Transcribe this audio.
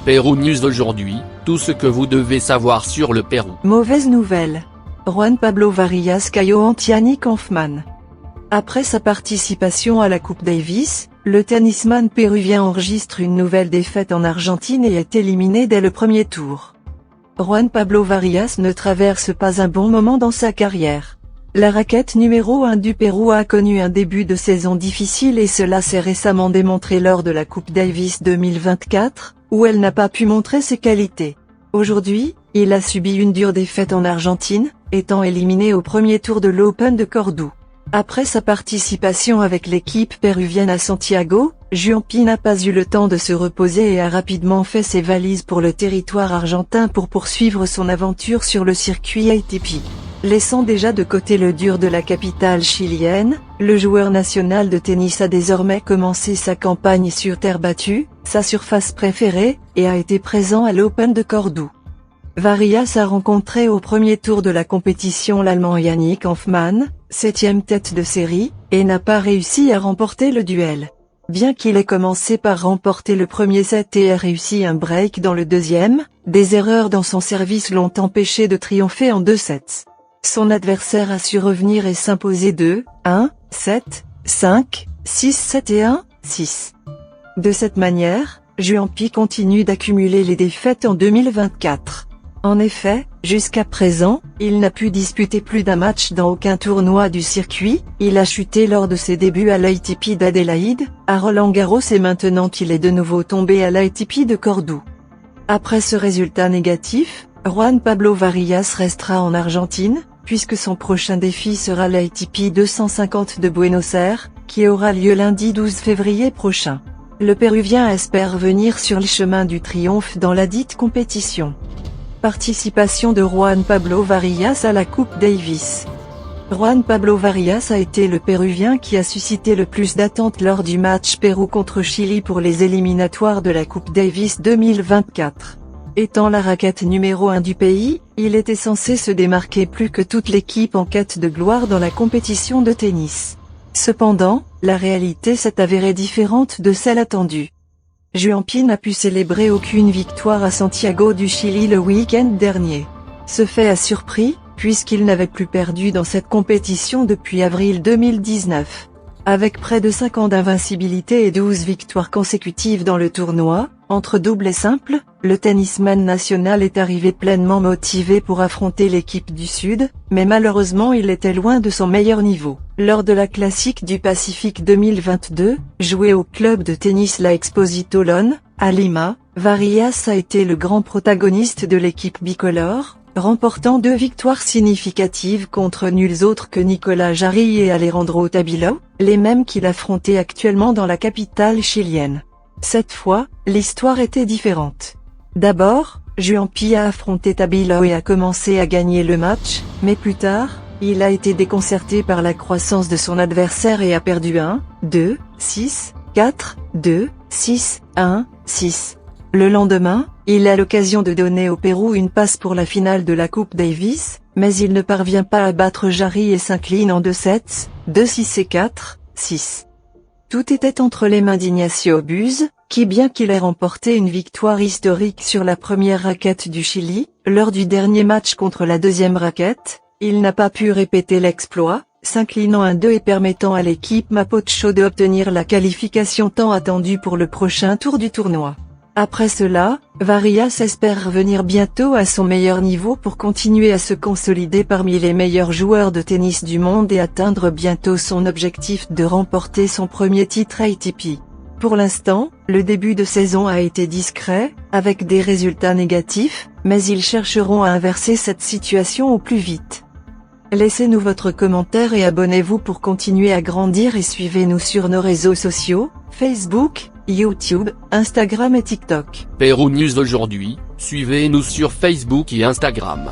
Pérou News aujourd'hui, tout ce que vous devez savoir sur le Pérou. Mauvaise nouvelle. Juan Pablo Varillas KO Yannick Hanfmann. Après sa participation à la Coupe Davis, le tennisman péruvien enregistre une nouvelle défaite en Argentine et est éliminé dès le premier tour. Juan Pablo Varillas ne traverse pas un bon moment dans sa carrière. La raquette numéro 1 du Pérou a connu un début de saison difficile et cela s'est récemment démontré lors de la Coupe Davis 2024, où elle n'a pas pu montrer ses qualités. Aujourd'hui, il a subi une dure défaite en Argentine, étant éliminé au premier tour de l'Open de Cordoue. Après sa participation avec l'équipe péruvienne à Santiago, Juanpi n'a pas eu le temps de se reposer et a rapidement fait ses valises pour le territoire argentin pour poursuivre son aventure sur le circuit ATP. Laissant déjà de côté le dur de la capitale chilienne, le joueur national de tennis a désormais commencé sa campagne sur terre battue, sa surface préférée, et a été présent à l'Open de Cordoue. Varillas a rencontré au premier tour de la compétition l'Allemand Yannick Hanfmann, 7e tête de série, et n'a pas réussi à remporter le duel. Bien qu'il ait commencé par remporter le premier set et ait réussi un break dans le deuxième, des erreurs dans son service l'ont empêché de triompher en 2 sets. Son adversaire a su revenir et s'imposer 2-1, 7, 5, 6, 7 et 1, 6. De cette manière, Juanpi continue d'accumuler les défaites en 2024. En effet, jusqu'à présent, il n'a pu disputer plus d'un match dans aucun tournoi du circuit, il a chuté lors de ses débuts à l'ATP d'Adélaïde, à Roland-Garros et maintenant qu'il est de nouveau tombé à l'ATP de Cordoue. Après ce résultat négatif, Juan Pablo Varillas restera en Argentine, puisque son prochain défi sera l'ATP 250 de Buenos Aires, qui aura lieu lundi 12 février prochain. Le Péruvien espère revenir sur le chemin du triomphe dans la dite compétition. Participation de Juan Pablo Varillas à la Coupe Davis. Juan Pablo Varillas a été le Péruvien qui a suscité le plus d'attentes lors du match Pérou contre Chili pour les éliminatoires de la Coupe Davis 2024. Étant la raquette numéro 1 du pays, il était censé se démarquer plus que toute l'équipe en quête de gloire dans la compétition de tennis. Cependant, la réalité s'est avérée différente de celle attendue. Juanpi n'a pu célébrer aucune victoire à Santiago du Chili le week-end dernier. Ce fait a surpris, puisqu'il n'avait plus perdu dans cette compétition depuis avril 2019. Avec près de 5 ans d'invincibilité et 12 victoires consécutives dans le tournoi, entre double et simple, le tennisman national est arrivé pleinement motivé pour affronter l'équipe du Sud, mais malheureusement il était loin de son meilleur niveau. Lors de la Classique du Pacifique 2022, jouée au club de tennis La Exposito Lone, à Lima, Varillas a été le grand protagoniste de l'équipe bicolore, remportant 2 victoires significatives contre nuls autres que Nicolás Jarry et Alejandro Tabilo, les mêmes qu'il affrontait actuellement dans la capitale chilienne. Cette fois, l'histoire était différente. D'abord, Juanpi a affronté Tabilo et a commencé à gagner le match, mais plus tard, il a été déconcerté par la croissance de son adversaire et a perdu 1, 2, 6, 4, 2, 6, 1, 6. Le lendemain, il a l'occasion de donner au Pérou une passe pour la finale de la Coupe Davis, mais il ne parvient pas à battre Jarry et s'incline en 2 sets, 2-6 et 4-6. Tout était entre les mains d'Ignacio Buse, qui bien qu'il ait remporté une victoire historique sur la première raquette du Chili, lors du dernier match contre la deuxième raquette, il n'a pas pu répéter l'exploit, s'inclinant 1-2 et permettant à l'équipe Mapocho d'obtenir la qualification tant attendue pour le prochain tour du tournoi. Après cela, Varillas espère revenir bientôt à son meilleur niveau pour continuer à se consolider parmi les meilleurs joueurs de tennis du monde et atteindre bientôt son objectif de remporter son premier titre ATP. Pour l'instant, le début de saison a été discret, avec des résultats négatifs, mais ils chercheront à inverser cette situation au plus vite. Laissez-nous votre commentaire et abonnez-vous pour continuer à grandir et suivez-nous sur nos réseaux sociaux, Facebook, YouTube, Instagram et TikTok. Pérou News aujourd'hui, suivez-nous sur Facebook et Instagram.